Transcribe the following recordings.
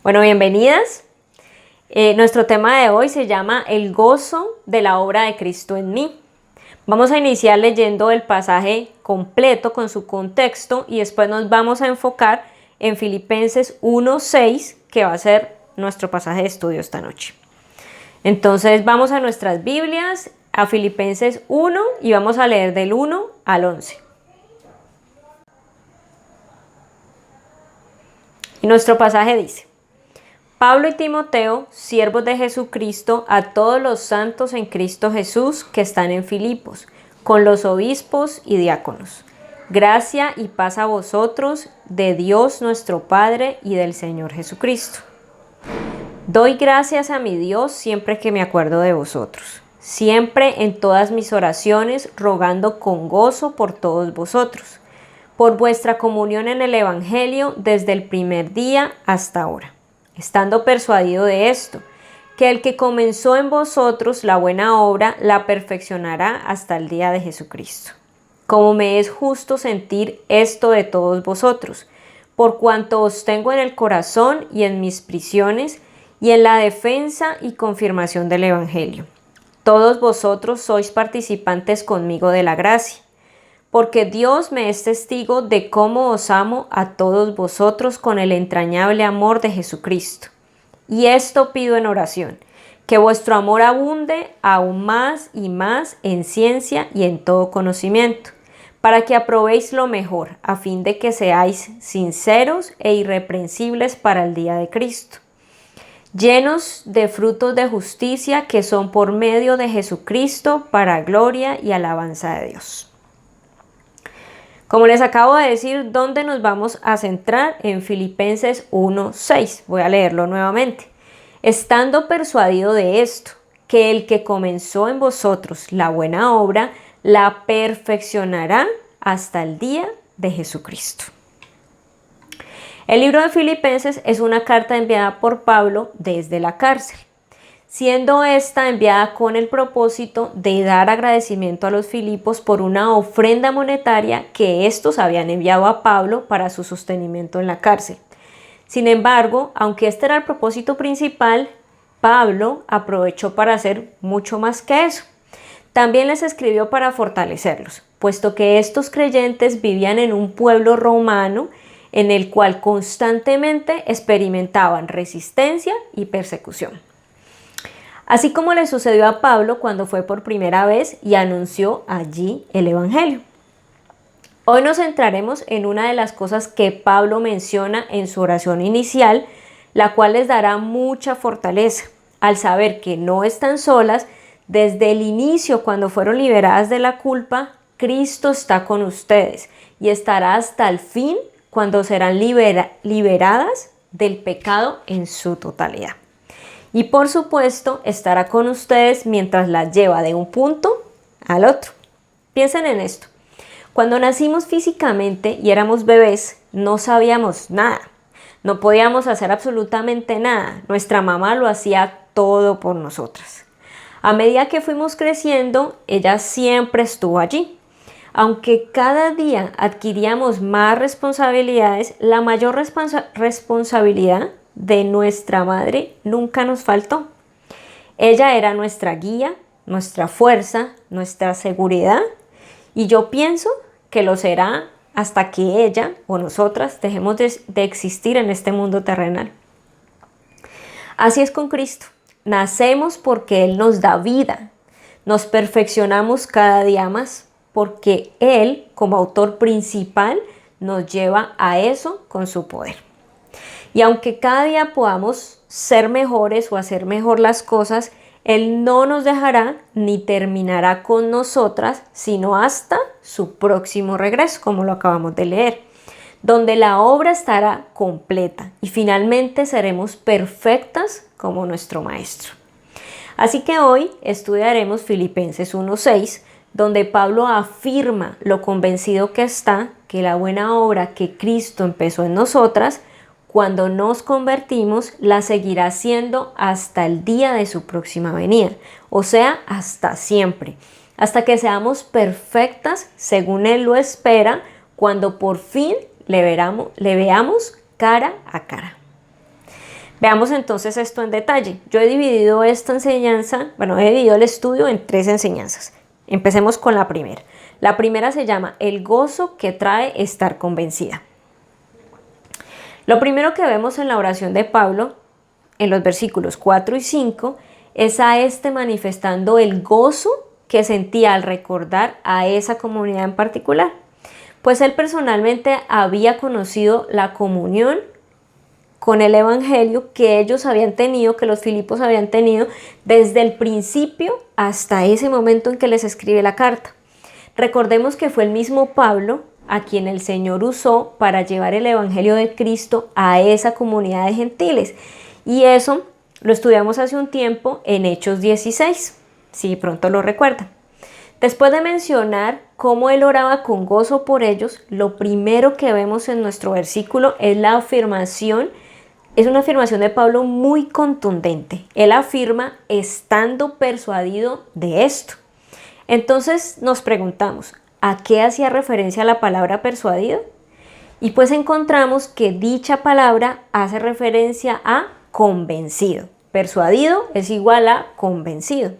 Bueno, bienvenidas. Nuestro tema de hoy se llama El gozo de la obra de Cristo en mí. Vamos a iniciar leyendo el pasaje completo con su contexto y después nos vamos a enfocar en Filipenses 1:6, que va a ser nuestro pasaje de estudio esta noche. Entonces vamos a nuestras Biblias, a Filipenses 1 y vamos a leer del 1 al 11. Y nuestro pasaje dice: Pablo y Timoteo, siervos de Jesucristo, a todos los santos en Cristo Jesús que están en Filipos, con los obispos y diáconos. Gracia y paz a vosotros, de Dios nuestro Padre y del Señor Jesucristo. Doy gracias a mi Dios siempre que me acuerdo de vosotros, siempre en todas mis oraciones, rogando con gozo por todos vosotros, por vuestra comunión en el Evangelio desde el primer día hasta ahora, estando persuadido de esto, que el que comenzó en vosotros la buena obra la perfeccionará hasta el día de Jesucristo. Como me es justo sentir esto de todos vosotros, por cuanto os tengo en el corazón y en mis prisiones y en la defensa y confirmación del Evangelio. Todos vosotros sois participantes conmigo de la gracia, porque Dios me es testigo de cómo os amo a todos vosotros con el entrañable amor de Jesucristo. Y esto pido en oración, que vuestro amor abunde aún más y más en ciencia y en todo conocimiento, para que aprobéis lo mejor, a fin de que seáis sinceros e irreprensibles para el día de Cristo, llenos de frutos de justicia que son por medio de Jesucristo para gloria y alabanza de Dios. Como les acabo de decir, ¿dónde nos vamos a centrar? En Filipenses 1:6. Voy a leerlo nuevamente. Estando persuadido de esto, que el que comenzó en vosotros la buena obra, la perfeccionará hasta el día de Jesucristo. El libro de Filipenses es una carta enviada por Pablo desde la cárcel, siendo esta enviada con el propósito de dar agradecimiento a los Filipos por una ofrenda monetaria que estos habían enviado a Pablo para su sostenimiento en la cárcel. Sin embargo, aunque este era el propósito principal, Pablo aprovechó para hacer mucho más que eso. También les escribió para fortalecerlos, puesto que estos creyentes vivían en un pueblo romano en el cual constantemente experimentaban resistencia y persecución. Así como le sucedió a Pablo cuando fue por primera vez y anunció allí el Evangelio. Hoy nos centraremos en una de las cosas que Pablo menciona en su oración inicial, la cual les dará mucha fortaleza al saber que no están solas. Desde el inicio, cuando fueron liberadas de la culpa, Cristo está con ustedes y estará hasta el fin cuando serán liberadas del pecado en su totalidad. Y por supuesto, estará con ustedes mientras las lleva de un punto al otro. Piensen en esto. Cuando nacimos físicamente y éramos bebés, no sabíamos nada. No podíamos hacer absolutamente nada. Nuestra mamá lo hacía todo por nosotras. A medida que fuimos creciendo, ella siempre estuvo allí. Aunque cada día adquiríamos más responsabilidades, la mayor responsabilidad de nuestra madre nunca nos faltó. Ella era nuestra guía, nuestra fuerza, nuestra seguridad, y yo pienso que lo será hasta que ella o nosotras dejemos de existir en este mundo terrenal. Así es con Cristo. Nacemos porque Él nos da vida. Nos perfeccionamos cada día más porque Él, como autor principal, nos lleva a eso con su poder. Y aunque cada día podamos ser mejores o hacer mejor las cosas, Él no nos dejará ni terminará con nosotras, sino hasta su próximo regreso, como lo acabamos de leer, donde la obra estará completa y finalmente seremos perfectas como nuestro Maestro. Así que hoy estudiaremos Filipenses 1:6, donde Pablo afirma lo convencido que está que la buena obra que Cristo empezó en nosotras, cuando nos convertimos, la seguirá haciendo hasta el día de su próxima venida, o sea, hasta siempre, hasta que seamos perfectas según Él lo espera, cuando por fin le veamos cara a cara. Veamos entonces esto en detalle. Yo he dividido esta enseñanza, he dividido el estudio en 3 enseñanzas. Empecemos con la primera. La primera se llama el gozo que trae estar convencida. Lo primero que vemos en la oración de Pablo, en los versículos 4 y 5, es a manifestando el gozo que sentía al recordar a esa comunidad en particular. Pues él personalmente había conocido la comunión con el evangelio que ellos habían tenido, que los filipos habían tenido desde el principio hasta ese momento en que les escribe la carta. Recordemos que fue el mismo Pablo a quien el Señor usó para llevar el evangelio de Cristo a esa comunidad de gentiles. Y eso lo estudiamos hace un tiempo en Hechos 16, si pronto lo recuerdan. Después de mencionar cómo él oraba con gozo por ellos, lo primero que vemos en nuestro versículo es la afirmación. Es una afirmación de Pablo muy contundente. Él afirma estando persuadido de esto. Entonces nos preguntamos, ¿a qué hacía referencia la palabra persuadido? Y pues encontramos que dicha palabra hace referencia a convencido. Persuadido es igual a convencido.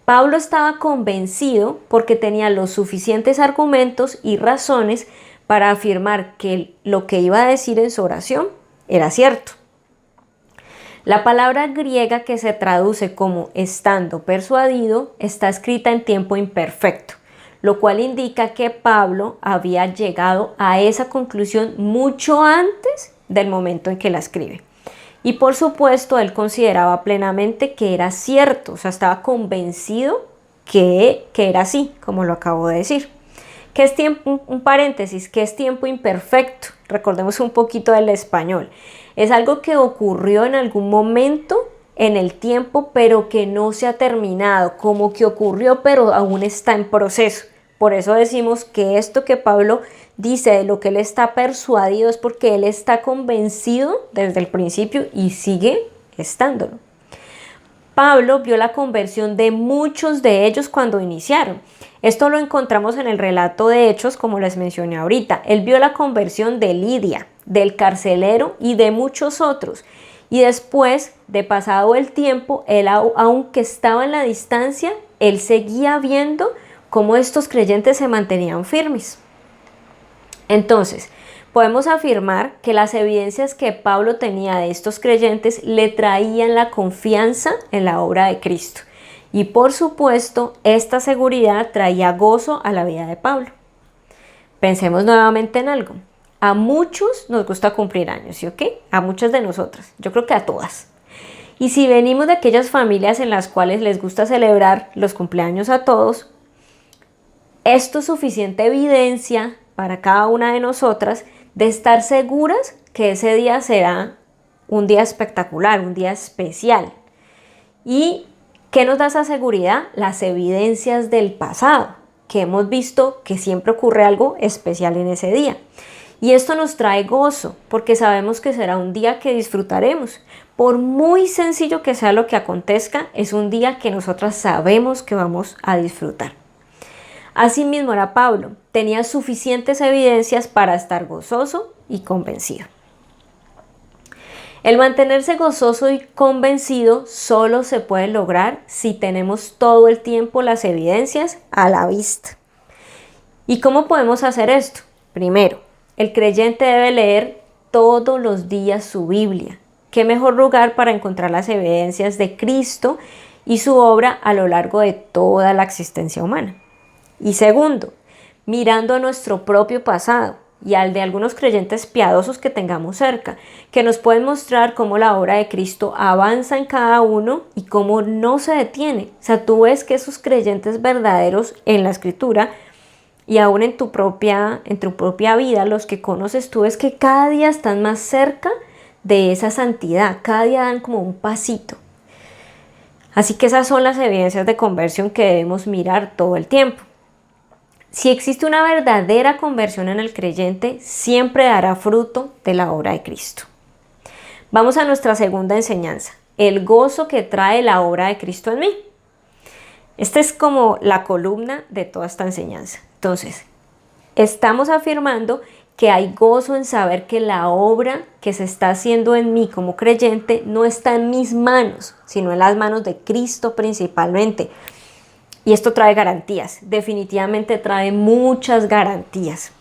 Pablo estaba convencido porque tenía los suficientes argumentos y razones para afirmar que lo que iba a decir en su oración era cierto. La palabra griega que se traduce como estando persuadido está escrita en tiempo imperfecto, lo cual indica que Pablo había llegado a esa conclusión mucho antes del momento en que la escribe. Y por supuesto, él consideraba plenamente que era cierto, o sea, estaba convencido que era así, como lo acabo de decir. ¿Qué es tiempo? Un paréntesis, ¿qué es tiempo imperfecto? Recordemos un poquito del español. Es algo que ocurrió en algún momento en el tiempo, pero que no se ha terminado, como que ocurrió, pero aún está en proceso. Por eso decimos que esto que Pablo dice de lo que él está persuadido es porque él está convencido desde el principio y sigue estándolo. Pablo vio la conversión de muchos de ellos cuando iniciaron. Esto lo encontramos en el relato de Hechos, como les mencioné ahorita. Él vio la conversión de Lidia, del carcelero y de muchos otros. Y después de pasado el tiempo, él, aunque estaba en la distancia, él seguía viendo cómo estos creyentes se mantenían firmes. Entonces, podemos afirmar que las evidencias que Pablo tenía de estos creyentes le traían la confianza en la obra de Cristo. Y por supuesto, esta seguridad traía gozo a la vida de Pablo. Pensemos nuevamente en algo. A muchos nos gusta cumplir años, ¿sí o qué? A muchas de nosotras, yo creo que a todas. Y si venimos de aquellas familias en las cuales les gusta celebrar los cumpleaños a todos, esto es suficiente evidencia para cada una de nosotras de estar seguras que ese día será un día espectacular, un día especial. ¿Y qué nos da esa seguridad? Las evidencias del pasado, que hemos visto que siempre ocurre algo especial en ese día. Y esto nos trae gozo, porque sabemos que será un día que disfrutaremos. Por muy sencillo que sea lo que acontezca, es un día que nosotras sabemos que vamos a disfrutar. Asimismo era Pablo, tenía suficientes evidencias para estar gozoso y convencido. El mantenerse gozoso y convencido solo se puede lograr si tenemos todo el tiempo las evidencias a la vista. ¿Y cómo podemos hacer esto? Primero, el creyente debe leer todos los días su Biblia. ¿Qué mejor lugar para encontrar las evidencias de Cristo y su obra a lo largo de toda la existencia humana? Y segundo, mirando a nuestro propio pasado y al de algunos creyentes piadosos que tengamos cerca, que nos pueden mostrar cómo la obra de Cristo avanza en cada uno y cómo no se detiene. O sea, tú ves que esos creyentes verdaderos en la Escritura y aún en tu propia vida, los que conoces, tú ves que cada día están más cerca de esa santidad, cada día dan como un pasito. Así que esas son las evidencias de conversión que debemos mirar todo el tiempo. Si existe una verdadera conversión en el creyente, siempre dará fruto de la obra de Cristo. Vamos a nuestra segunda enseñanza, el gozo que trae la obra de Cristo en mí. Esta es como la columna de toda esta enseñanza. Entonces, estamos afirmando que hay gozo en saber que la obra que se está haciendo en mí como creyente no está en mis manos, sino en las manos de Cristo principalmente. Y esto trae garantías, definitivamente trae muchas garantías.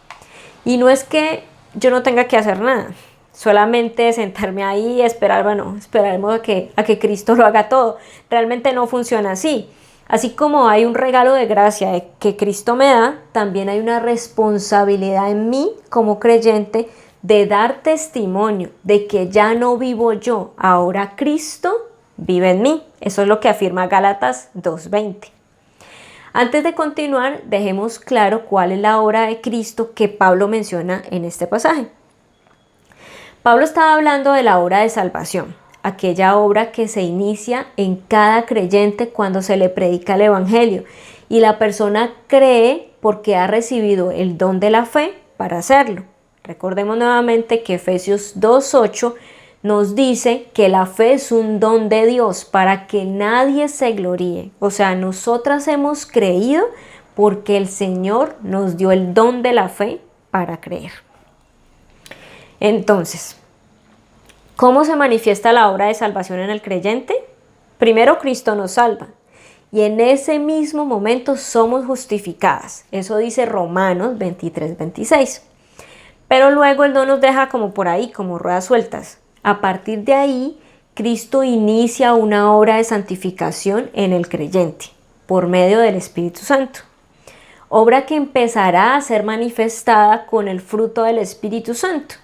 Y no es que yo no tenga que hacer nada, solamente sentarme ahí y esperar, bueno, esperaremos a que Cristo lo haga todo. Realmente no funciona así. Así como hay un regalo de gracia que Cristo me da, también hay una responsabilidad en mí como creyente de dar testimonio de que ya no vivo yo, ahora Cristo vive en mí. Eso es lo que afirma Gálatas 2:20. Antes de continuar, dejemos claro cuál es la obra de Cristo que Pablo menciona en este pasaje. Pablo estaba hablando de la obra de salvación, aquella obra que se inicia en cada creyente cuando se le predica el Evangelio y la persona cree porque ha recibido el don de la fe para hacerlo. Recordemos nuevamente que Efesios 2:8 nos dice que la fe es un don de Dios para que nadie se gloríe. O sea, nosotras hemos creído porque el Señor nos dio el don de la fe para creer. Entonces, ¿cómo se manifiesta la obra de salvación en el creyente? Primero, Cristo nos salva y en ese mismo momento somos justificadas. Eso dice Romanos 23:26. Pero luego Él no nos deja como por ahí, como ruedas sueltas. A partir de ahí, Cristo inicia una obra de santificación en el creyente por medio del Espíritu Santo. Obra que empezará a ser manifestada con el fruto del Espíritu Santo,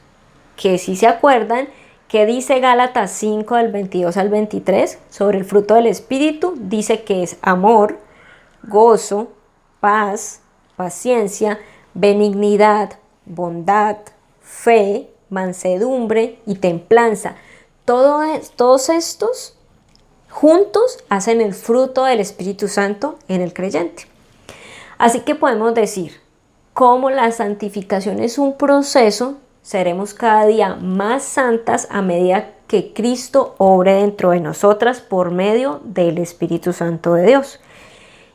que si se acuerdan, que dice Gálatas 5 del 22 al 23 sobre el fruto del Espíritu, dice que es amor, gozo, paz, paciencia, benignidad, bondad, fe, mansedumbre y templanza. Todos estos juntos hacen el fruto del Espíritu Santo en el creyente. Así que podemos decir, como la santificación es un proceso, seremos cada día más santas a medida que Cristo obre dentro de nosotras por medio del Espíritu Santo de Dios.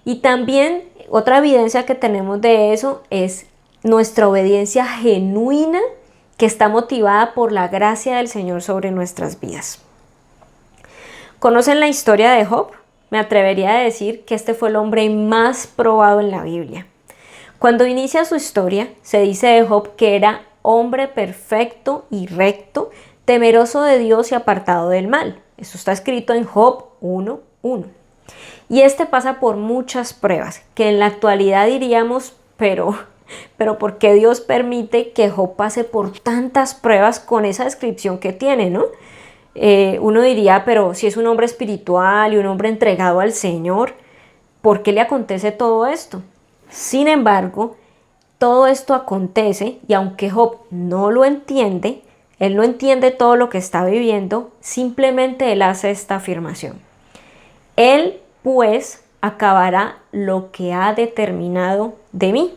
Y también otra evidencia que tenemos de eso es nuestra obediencia genuina que está motivada por la gracia del Señor sobre nuestras vidas. ¿Conocen la historia de Job? Me atrevería a decir que este fue el hombre más probado en la Biblia. Cuando inicia su historia, se dice de Job que era hombre perfecto y recto, temeroso de Dios y apartado del mal. Eso está escrito en Job 1:1. Y este pasa por muchas pruebas, que en la actualidad diríamos, pero ¿por qué Dios permite que Job pase por tantas pruebas con esa descripción que tiene, ¿no? Uno diría, pero si es un hombre espiritual y un hombre entregado al Señor, ¿por qué le acontece todo esto? Sin embargo, todo esto acontece y aunque Job no lo entiende, él no entiende todo lo que está viviendo, simplemente él hace esta afirmación. Él, pues, acabará lo que ha determinado de mí.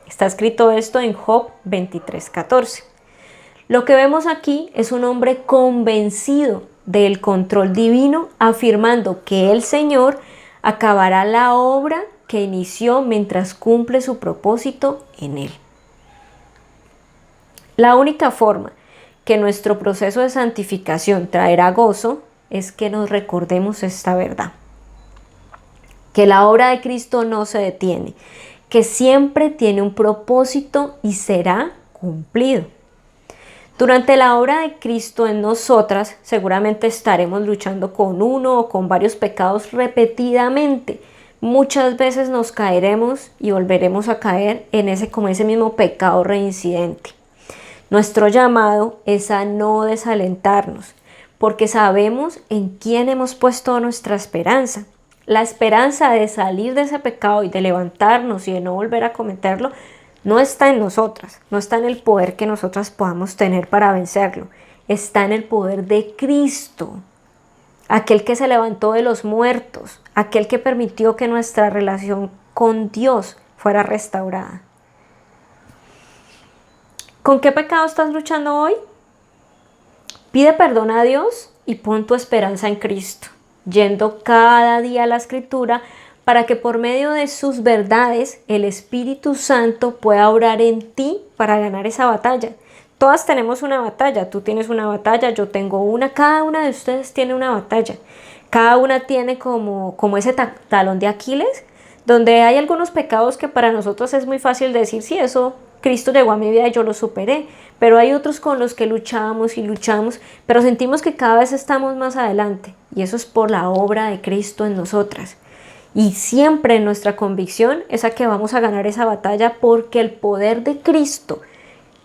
Está escrito esto en Job 23:14. Lo que vemos aquí es un hombre convencido del control divino, afirmando que el Señor acabará la obra que inició mientras cumple su propósito en él. La única forma que nuestro proceso de santificación traerá gozo es que nos recordemos esta verdad. Que la obra de Cristo no se detiene, que siempre tiene un propósito y será cumplido. Durante la obra de Cristo en nosotras, seguramente estaremos luchando con uno o con varios pecados repetidamente. Muchas veces nos caeremos y volveremos a caer en ese mismo pecado reincidente. Nuestro llamado es a no desalentarnos, porque sabemos en quién hemos puesto nuestra esperanza. La esperanza de salir de ese pecado y de levantarnos y de no volver a cometerlo no está en nosotras, no está en el poder que nosotras podamos tener para vencerlo. Está en el poder de Cristo, aquel que se levantó de los muertos, aquel que permitió que nuestra relación con Dios fuera restaurada. ¿Con qué pecado estás luchando hoy? Pide perdón a Dios y pon tu esperanza en Cristo, yendo cada día a la Escritura para que por medio de sus verdades el Espíritu Santo pueda obrar en ti para ganar esa batalla. Todas tenemos una batalla, tú tienes una batalla, yo tengo una, cada una de ustedes tiene una batalla. Cada una tiene como ese talón de Aquiles, donde hay algunos pecados que para nosotros es muy fácil decir, sí, eso Cristo llegó a mi vida y yo lo superé, pero hay otros con los que luchamos y luchamos, pero sentimos que cada vez estamos más adelante, y eso es por la obra de Cristo en nosotras. Y siempre nuestra convicción es a que vamos a ganar esa batalla porque el poder de Cristo,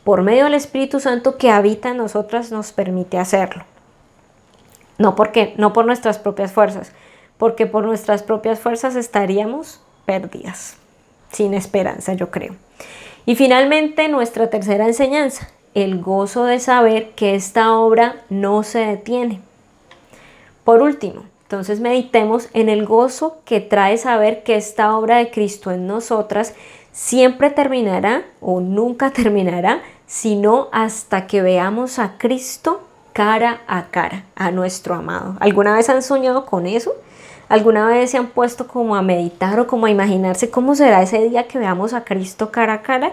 por medio del Espíritu Santo que habita en nosotras, nos permite hacerlo. No por nuestras propias fuerzas, porque por nuestras propias fuerzas estaríamos perdidas, sin esperanza, yo creo. Y finalmente, nuestra tercera enseñanza, el gozo de saber que esta obra no se detiene. Por último, entonces meditemos en el gozo que trae saber que esta obra de Cristo en nosotras siempre terminará o nunca terminará, sino hasta que veamos a Cristo cara a cara, a nuestro amado. ¿Alguna vez han soñado con eso? ¿Alguna vez se han puesto como a meditar o como a imaginarse cómo será ese día que veamos a Cristo cara a cara?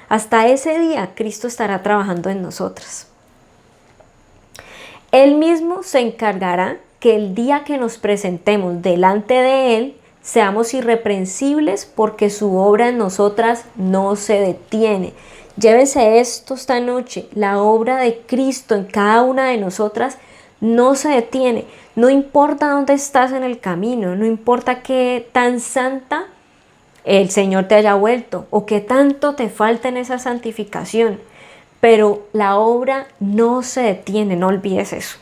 Hasta ese día Cristo estará trabajando en nosotras. Él mismo se encargará que el día que nos presentemos delante de Él seamos irreprensibles porque su obra en nosotras no se detiene. Llévese esto esta noche, la obra de Cristo en cada una de nosotras no se detiene. No importa dónde estás en el camino, no importa qué tan santa el Señor te haya vuelto o qué tanto te falta en esa santificación, pero la obra no se detiene, no olvides eso.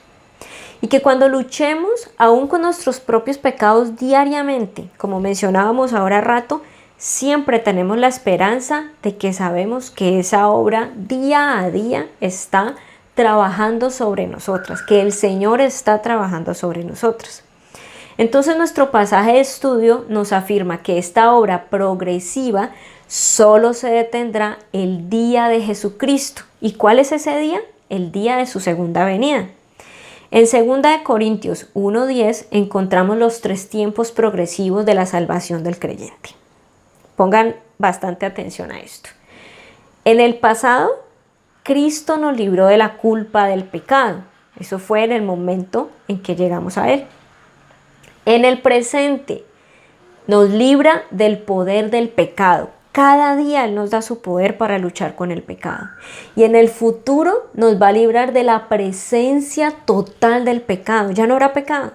Y que cuando luchemos aún con nuestros propios pecados diariamente, como mencionábamos ahora rato, siempre tenemos la esperanza de que sabemos que esa obra día a día está trabajando sobre nosotras, que el Señor está trabajando sobre nosotras. Entonces nuestro pasaje de estudio nos afirma que esta obra progresiva solo se detendrá el día de Jesucristo. ¿Y cuál es ese día? El día de su segunda venida. En 2 Corintios 1:10 encontramos los 3 tiempos progresivos de la salvación del creyente. Pongan bastante atención a esto. En el pasado, Cristo nos libró de la culpa del pecado. Eso fue en el momento en que llegamos a Él. En el presente, nos libra del poder del pecado. Cada día Él nos da su poder para luchar con el pecado. Y en el futuro nos va a librar de la presencia total del pecado. Ya no habrá pecado,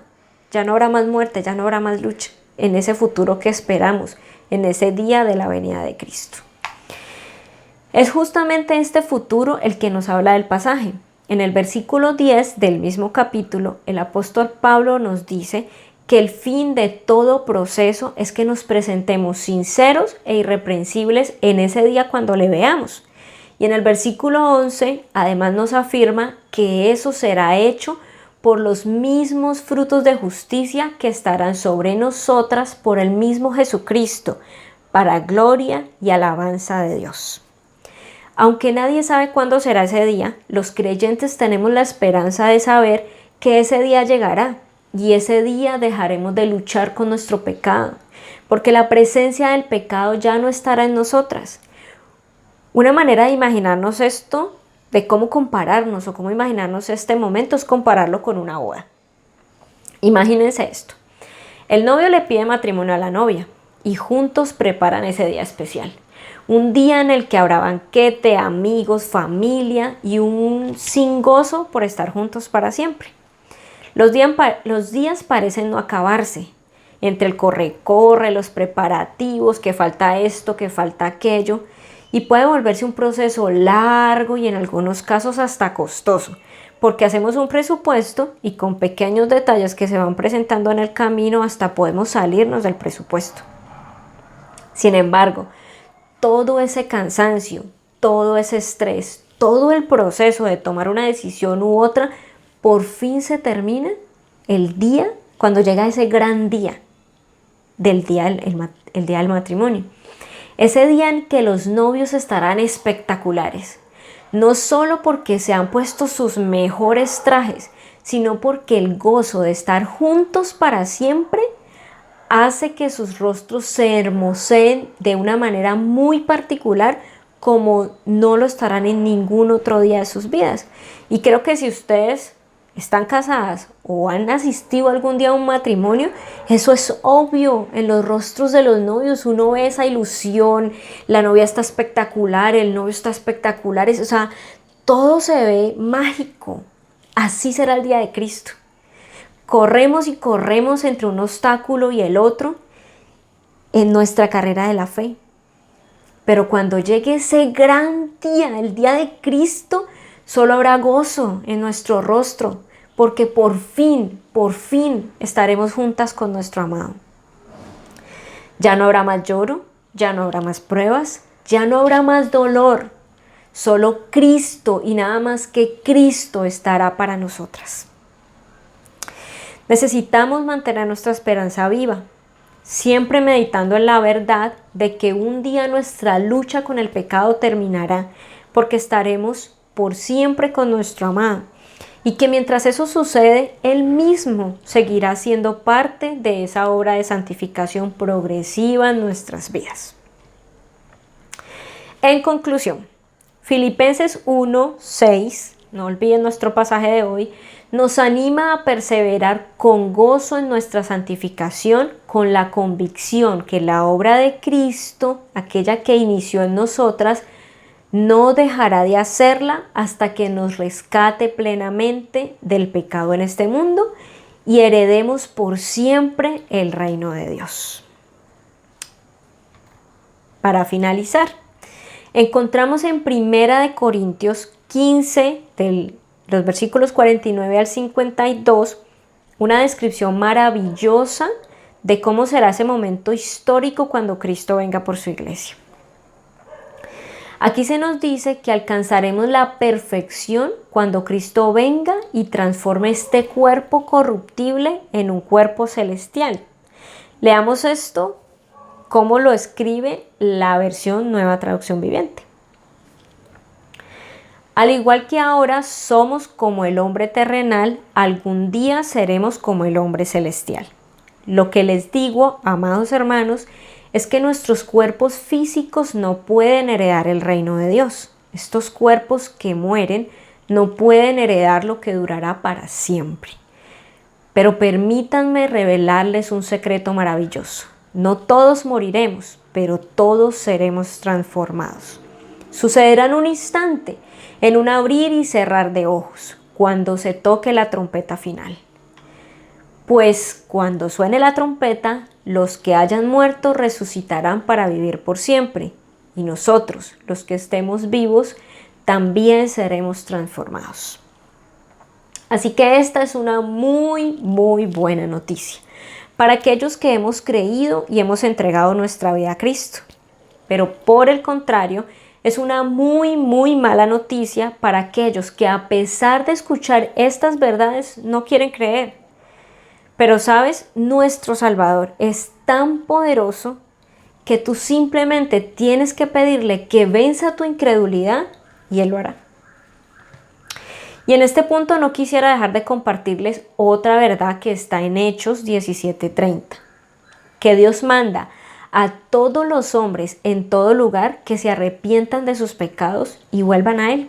ya no habrá más muerte, ya no habrá más lucha. En ese futuro que esperamos, en ese día de la venida de Cristo. Es justamente este futuro el que nos habla del pasaje. En el versículo 10 del mismo capítulo, el apóstol Pablo nos dice que el fin de todo proceso es que nos presentemos sinceros e irreprensibles en ese día cuando le veamos. Y en el versículo 11 además nos afirma que eso será hecho por los mismos frutos de justicia que estarán sobre nosotras por el mismo Jesucristo, para gloria y alabanza de Dios. Aunque nadie sabe cuándo será ese día, los creyentes tenemos la esperanza de saber que ese día llegará y ese día dejaremos de luchar con nuestro pecado, porque la presencia del pecado ya no estará en nosotras. Una manera de imaginarnos esto, de cómo compararnos o cómo imaginarnos este momento, es compararlo con una boda. Imagínense esto. El novio le pide matrimonio a la novia y juntos preparan ese día especial. Un día en el que habrá banquete, amigos, familia y un sin gozo por estar juntos para siempre. Los días parecen no acabarse. Entre el corre-corre, los preparativos, que falta esto, que falta aquello. Y puede volverse un proceso largo y en algunos casos hasta costoso. Porque hacemos un presupuesto y con pequeños detalles que se van presentando en el camino hasta podemos salirnos del presupuesto. Sin embargo, todo ese cansancio, todo ese estrés, todo el proceso de tomar una decisión u otra, por fin se termina el día, cuando llega ese gran día, el día del matrimonio. Ese día en que los novios estarán espectaculares, no solo porque se han puesto sus mejores trajes, sino porque el gozo de estar juntos para siempre hace que sus rostros se hermoseen de una manera muy particular, como no lo estarán en ningún otro día de sus vidas. Y creo que si ustedes están casadas o han asistido algún día a un matrimonio, eso es obvio. En los rostros de los novios uno ve esa ilusión, la novia está espectacular, el novio está espectacular, o sea, todo se ve mágico. Así será el día de Cristo. Corremos y corremos entre un obstáculo y el otro en nuestra carrera de la fe. Pero cuando llegue ese gran día, el día de Cristo, solo habrá gozo en nuestro rostro, porque por fin estaremos juntas con nuestro amado. Ya no habrá más lloro, ya no habrá más pruebas, ya no habrá más dolor. Solo Cristo y nada más que Cristo estará para nosotras. Necesitamos mantener nuestra esperanza viva, siempre meditando en la verdad de que un día nuestra lucha con el pecado terminará, porque estaremos por siempre con nuestro amado, y que mientras eso sucede, Él mismo seguirá siendo parte de esa obra de santificación progresiva en nuestras vidas. En conclusión, Filipenses 1:6, no olviden nuestro pasaje de hoy, nos anima a perseverar con gozo en nuestra santificación, con la convicción que la obra de Cristo, aquella que inició en nosotras, no dejará de hacerla hasta que nos rescate plenamente del pecado en este mundo y heredemos por siempre el reino de Dios. Para finalizar, encontramos en 1 Corintios 15, los versículos 49 al 52, una descripción maravillosa de cómo será ese momento histórico cuando Cristo venga por su iglesia. Aquí se nos dice que alcanzaremos la perfección cuando Cristo venga y transforme este cuerpo corruptible en un cuerpo celestial. Leamos esto, cómo lo escribe la versión Nueva Traducción Viviente. Al igual que ahora somos como el hombre terrenal, algún día seremos como el hombre celestial. Lo que les digo, amados hermanos, es que nuestros cuerpos físicos no pueden heredar el reino de Dios. Estos cuerpos que mueren no pueden heredar lo que durará para siempre. Pero permítanme revelarles un secreto maravilloso. No todos moriremos, pero todos seremos transformados. Sucederá en un instante, en un abrir y cerrar de ojos, cuando se toque la trompeta final. Pues cuando suene la trompeta, los que hayan muerto resucitarán para vivir por siempre, y nosotros, los que estemos vivos, también seremos transformados. Así que esta es una muy buena noticia para aquellos que hemos creído y hemos entregado nuestra vida a Cristo. Pero por el contrario, es una muy mala noticia para aquellos que a pesar de escuchar estas verdades no quieren creer. Pero sabes, nuestro Salvador es tan poderoso que tú simplemente tienes que pedirle que venza tu incredulidad y Él lo hará. Y en este punto no quisiera dejar de compartirles otra verdad que está en Hechos 17:30, que Dios manda a todos los hombres en todo lugar que se arrepientan de sus pecados y vuelvan a Él.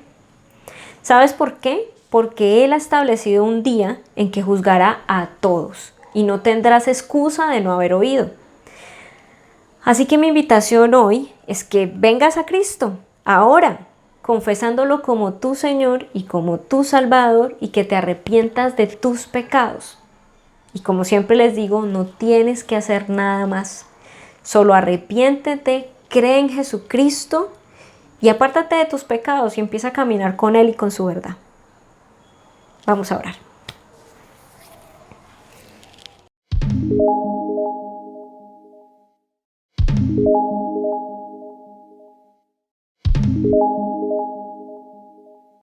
¿Sabes por qué? Porque Él ha establecido un día en que juzgará a todos y no tendrás excusa de no haber oído. Así que mi invitación hoy es que vengas a Cristo ahora, confesándolo como tu Señor y como tu Salvador, y que te arrepientas de tus pecados. Y como siempre les digo, no tienes que hacer nada más. Solo arrepiéntete, cree en Jesucristo y apártate de tus pecados y empieza a caminar con Él y con su verdad. Vamos a orar.